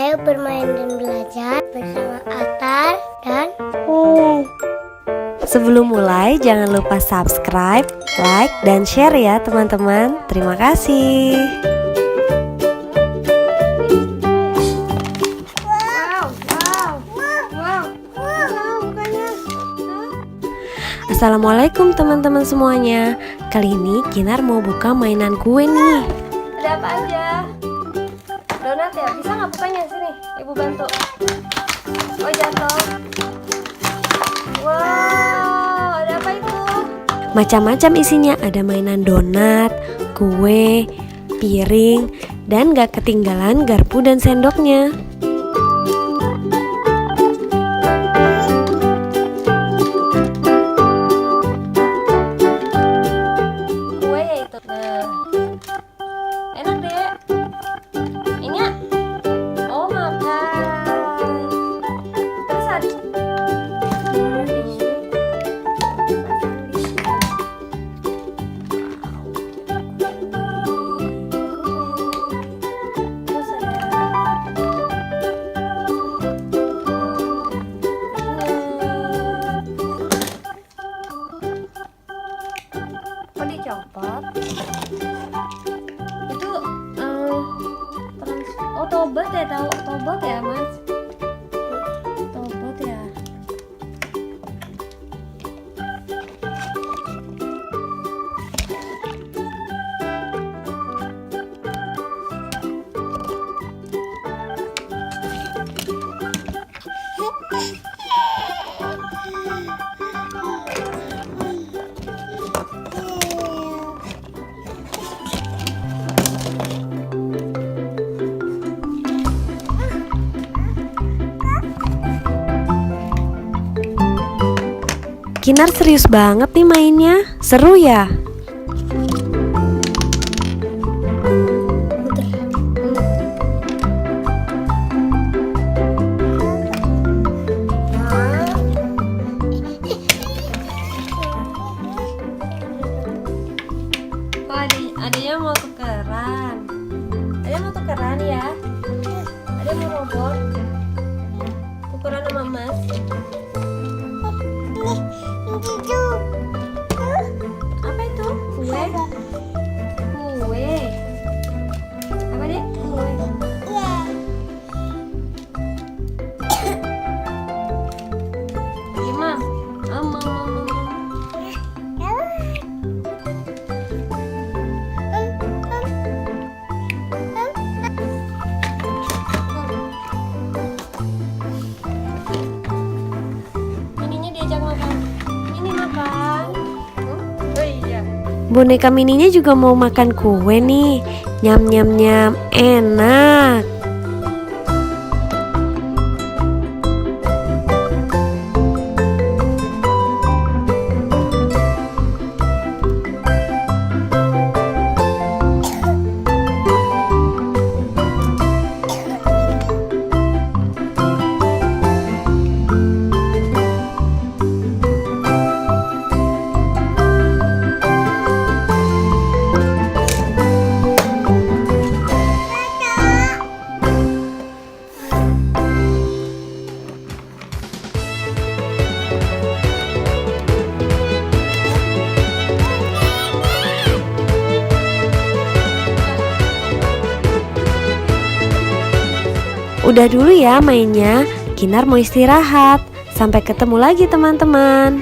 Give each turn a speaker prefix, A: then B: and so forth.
A: Ayo bermain dan belajar bersama Atar dan
B: Sebelum mulai, jangan lupa subscribe, like, dan share ya teman-teman. Terima kasih. Assalamualaikum teman-teman semuanya. Kali ini Kinar mau buka mainan kue nih.
C: Ada apa aja? Donat ya? Bisa nggak bukanya? Sini, ibu bantu. Oh, jatuh. Wow, ada apa itu?
B: Macam-macam isinya, ada mainan donat, kue, piring, dan gak ketinggalan garpu dan sendoknya.
C: Kue ya itu. Nah, enak deh. Ini ya? Oh, makan. Terus ada dicopot itu oh tobat ya, tahu tobat ya mas, tobat ya.
B: Kinar serius banget nih mainnya. Seru ya?
C: Oh, adanya mau tukeran. Ada mau tukeran ya? Ada mau robot? Tukeran sama mas? Apa itu? Kue? Kue? Apa deh? Kue? Lima? Ininya diajak makan. Ini makan. Oh iya.
B: Boneka mininya juga mau makan kue nih. Nyam nyam nyam, enak. Udah dulu ya mainnya, Kinar mau istirahat. Sampai ketemu lagi teman-teman.